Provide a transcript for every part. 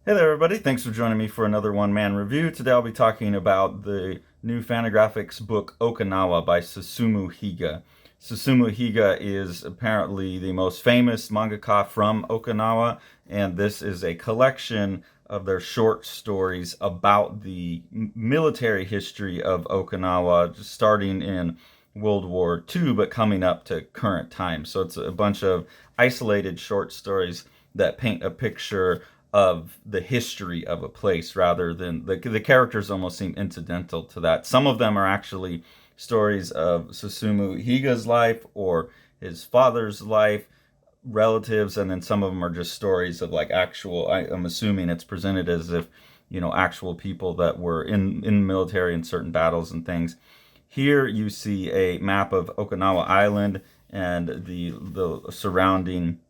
Hey there, everybody. Thanks for joining me for another one-man review. Today I'll be talking about the new Fantagraphics book Okinawa by Susumu Higa. Susumu Higa is apparently the most famous mangaka from Okinawa, and this is a collection of their short stories about the military history of Okinawa, starting in World War II, but coming up to current times. So it's a bunch of isolated short stories that paint a picture of the history of a place rather than the characters almost seem incidental to that. Some of them are actually stories of Susumu Higa's life or his father's life, relatives, and then some of them are just stories of like actual, I'm assuming it's presented as if, actual people that were in the military in certain battles and things. Here you see a map of Okinawa Island and the surrounding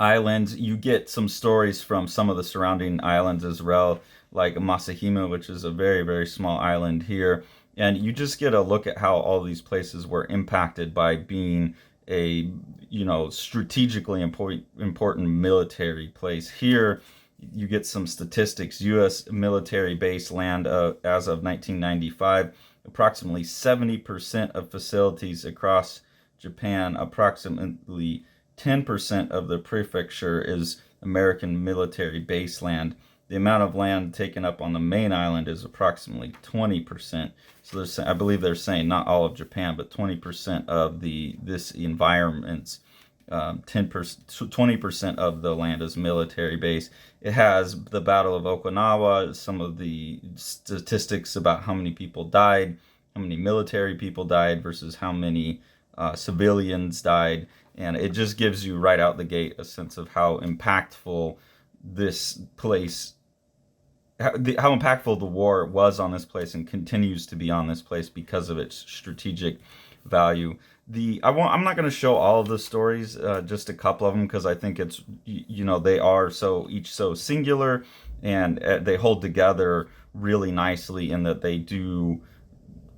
islands. You get some stories from some of the surrounding islands as well, like Masahima, which is a very, very small island here. And you just get a look at how all these places were impacted by being a, strategically important military place. Here, you get some statistics. U.S. military base land as of 1995, approximately 70% of facilities across Japan, approximately 10% of the prefecture is American military base land. The amount of land taken up on the main island is approximately 20%. So I believe they're saying not all of Japan, but 20% of this environment's 10%, 20% of the land is military base. It has the Battle of Okinawa, some of the statistics about how many people died, how many military people died versus how many civilians died, and it just gives you right out the gate a sense of how impactful this place, how impactful the war was on this place and continues to be on this place because of its strategic value. I'm not going to show all of the stories, just a couple of them, because I think it's they are each so singular, and they hold together really nicely in that they do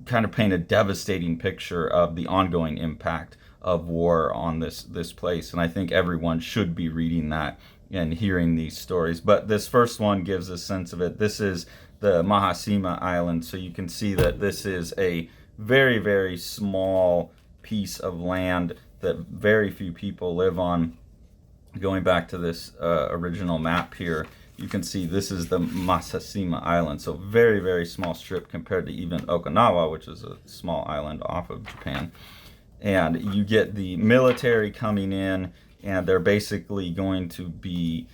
kind of paint a devastating picture of the ongoing impact of war on this place. And I think everyone should be reading that and hearing these stories. But this first one gives a sense of it. This is the Mahashima Island, so you can see that this is a very, very small piece of land that very few people live on. Going back to this original map here, you can see this is the Masashima Island. So very, very small strip compared to even Okinawa, which is a small island off of Japan. And you get the military coming in, and they're basically going to be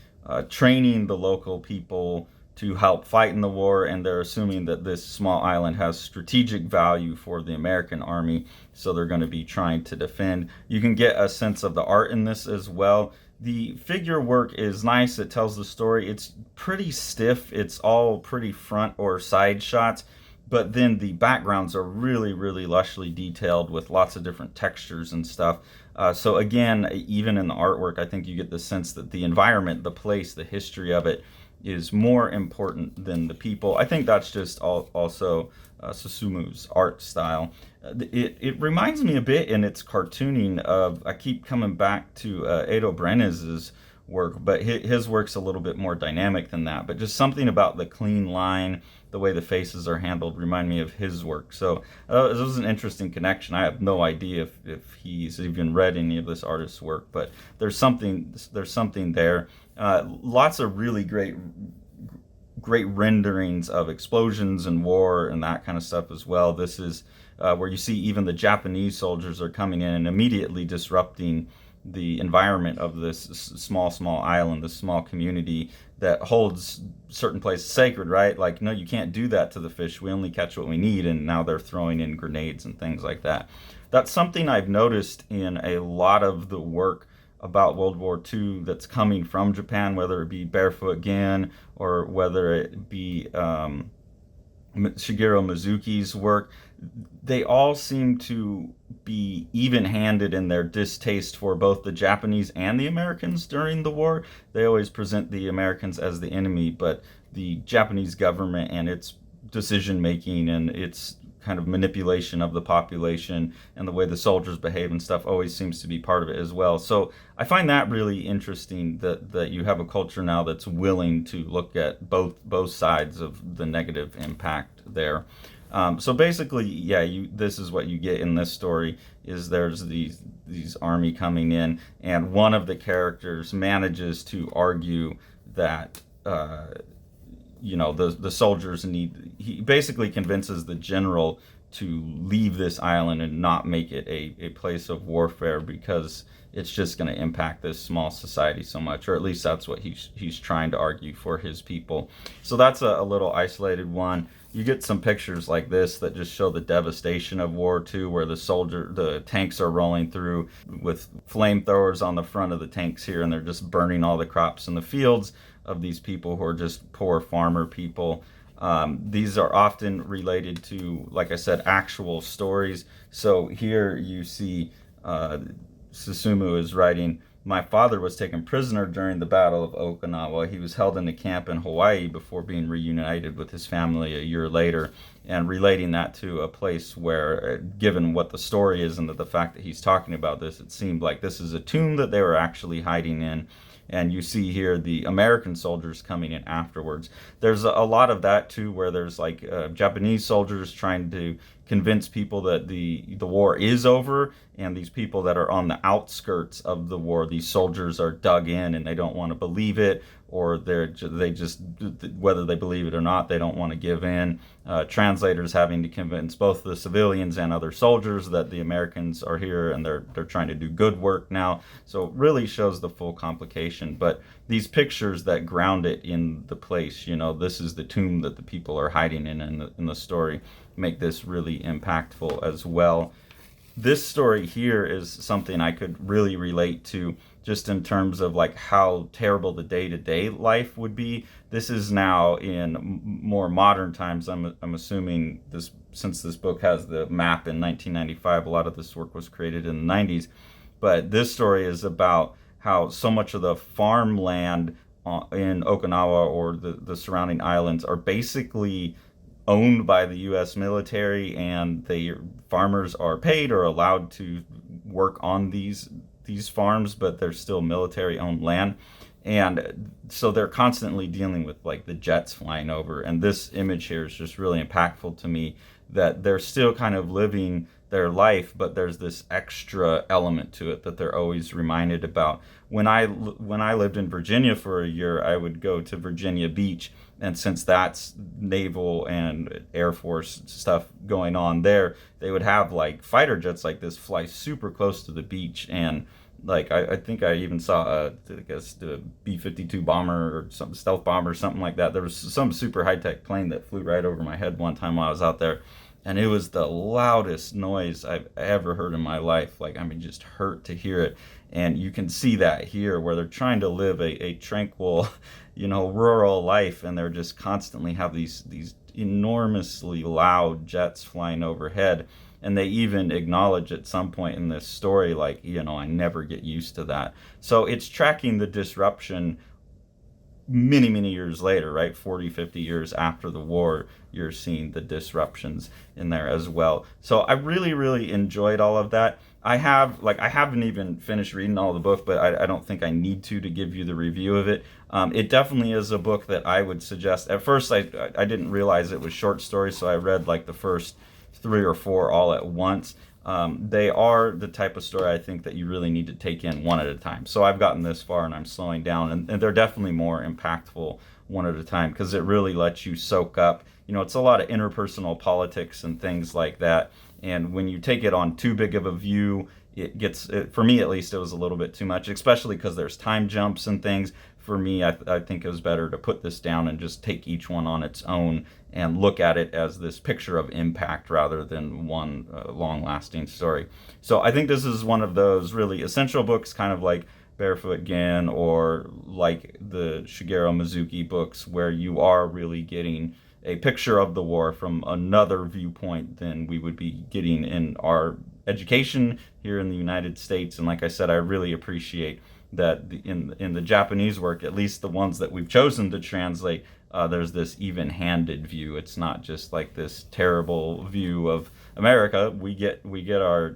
training the local people to help fight in the war, and they're assuming that this small island has strategic value for the American army, so they're going to be trying to defend. You can get a sense of the art in this as well. The figure work is nice. It tells the story. It's pretty stiff. It's all pretty front or side shots, but then the backgrounds are really, really lushly detailed with lots of different textures and stuff. So again, even in the artwork, I think you get the sense that the environment, the place, the history of it is more important than the people. I think that's just also Susumu's art style. It reminds me a bit in its cartooning of, I keep coming back to Edo Brenes' work, but his work's a little bit more dynamic than that. But just something about the clean line, the way the faces are handled, remind me of his work. So this was an interesting connection. I have no idea if he's even read any of this artist's work, but there's something there. Lots of really great renderings of explosions and war and that kind of stuff as well. This is where you see even the Japanese soldiers are coming in and immediately disrupting the environment of this small island, this small community that holds certain places sacred, right? Like, no, you can't do that to the fish. We only catch what we need. And now they're throwing in grenades and things like that. That's something I've noticed in a lot of the work about World War II that's coming from Japan, whether it be Barefoot Gen or whether it be Shigeru Mizuki's work. They all seem to be even-handed in their distaste for both the Japanese and the Americans during the war. They always present the Americans as the enemy, but the Japanese government and its decision-making and its kind of manipulation of the population and the way the soldiers behave and stuff always seems to be part of it as well. So I find that really interesting that you have a culture now that's willing to look at both sides of the negative impact there. So basically, yeah, this is what you get in this story is there's these army coming in, and one of the characters manages to argue that the soldiers need. He basically convinces the general to leave this island and not make it a place of warfare because it's just going to impact this small society so much, or at least that's what he's trying to argue for his people. So that's a little isolated one. You get some pictures like this that just show the devastation of war too, where the tanks are rolling through with flamethrowers on the front of the tanks here, and they're just burning all the crops in the fields of these people who are just poor farmer people. These are often related to, like I said, actual stories. So here you see Susumu is writing, "My father was taken prisoner during the Battle of Okinawa. He was held in a camp in Hawaii before being reunited with his family a year later," and relating that to a place where, given what the story is and the fact that he's talking about this, it seemed like this is a tomb that they were actually hiding in. And you see here the American soldiers coming in afterwards. There's a lot of that too, where there's like Japanese soldiers trying to convince people that the war is over, and these people that are on the outskirts of the war, these soldiers are dug in and they don't want to believe it, or they just, whether they believe it or not, they don't want to give in. Translators having to convince both the civilians and other soldiers that the Americans are here and they're trying to do good work now. So it really shows the full complication. But these pictures that ground it in the place, this is the tomb that the people are hiding in the story, make this really impactful as well. This story here is something I could really relate to, just in terms of like how terrible the day-to-day life would be. This is now in more modern times. I'm assuming this, since this book has the map in 1995, a lot of this work was created in the 90s. But this story is about how so much of the farmland in Okinawa or the surrounding islands are basically owned by the U.S. military, and the farmers are paid or allowed to work on these farms, but they're still military-owned land. And so they're constantly dealing with like the jets flying over. And this image here is just really impactful to me, that they're still kind of living their life, but there's this extra element to it that they're always reminded about. When I lived in Virginia for a year, I would go to Virginia Beach, and since that's naval and Air Force stuff going on there, they would have like fighter jets like this fly super close to the beach. And like I think I even saw the B-52 bomber or some stealth bomber or something like that. There was some super high-tech plane that flew right over my head one time while I was out there, and it was the loudest noise I've ever heard in my life. Like, I mean, just hurt to hear it. And you can see that here, where they're trying to live a tranquil, rural life, and they're just constantly have these enormously loud jets flying overhead. And they even acknowledge at some point in this story, like, I never get used to that. So it's tracking the disruption many, many years later, right? 40, 50 years after the war, you're seeing the disruptions in there as well. So I really, really enjoyed all of that. I haven't even finished reading all the book, but I don't think I need to give you the review of it. It definitely is a book that I would suggest. At first, I didn't realize it was short stories, so I read like the first 3 or 4 all at once. They are the type of story I think that you really need to take in one at a time. So I've gotten this far and I'm slowing down, and they're definitely more impactful one at a time, because it really lets you soak up. It's a lot of interpersonal politics and things like that. And when you take it on too big of a view, for me at least, it was a little bit too much, especially because there's time jumps and things. For me, I think it was better to put this down and just take each one on its own and look at it as this picture of impact rather than one long-lasting story. So I think this is one of those really essential books, kind of like Barefoot Gen or like the Shigeru Mizuki books, where you are really getting a picture of the war from another viewpoint than we would be getting in our education here in the United States. And like I said, I really appreciate that in the Japanese work, at least the ones that we've chosen to translate, there's this even-handed view. It's not just like this terrible view of America. We get our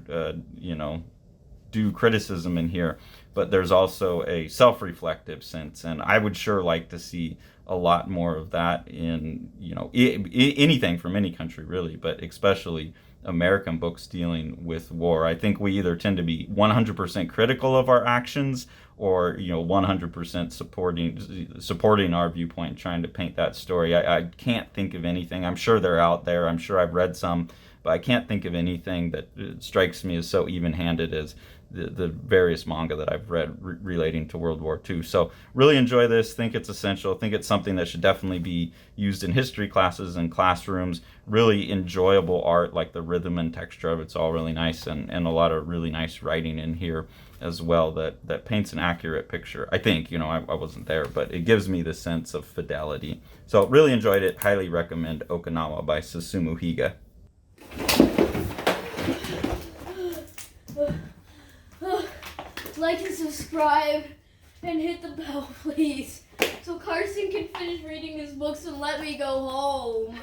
due criticism in here, but there's also a self-reflective sense, and I would sure like to see a lot more of that in anything from any country really, but especially American books dealing with war. I think we either tend to be 100% critical of our actions, or 100% supporting our viewpoint, trying to paint that story. I can't think of anything. I'm sure they're out there. I'm sure I've read some, but I can't think of anything that strikes me as so even-handed as the various manga that I've read relating to World War II. So really enjoy this. Think it's essential. Think it's something that should definitely be used in history classes and classrooms. Really enjoyable art, like the rhythm and texture of it's all really nice, and a lot of really nice writing in here as well that paints an accurate picture. I think, I wasn't there, but it gives me the sense of fidelity. So really enjoyed it. Highly recommend Okinawa by Susumu Higa. Like and subscribe and hit the bell, please, so Carson can finish reading his books and let me go home.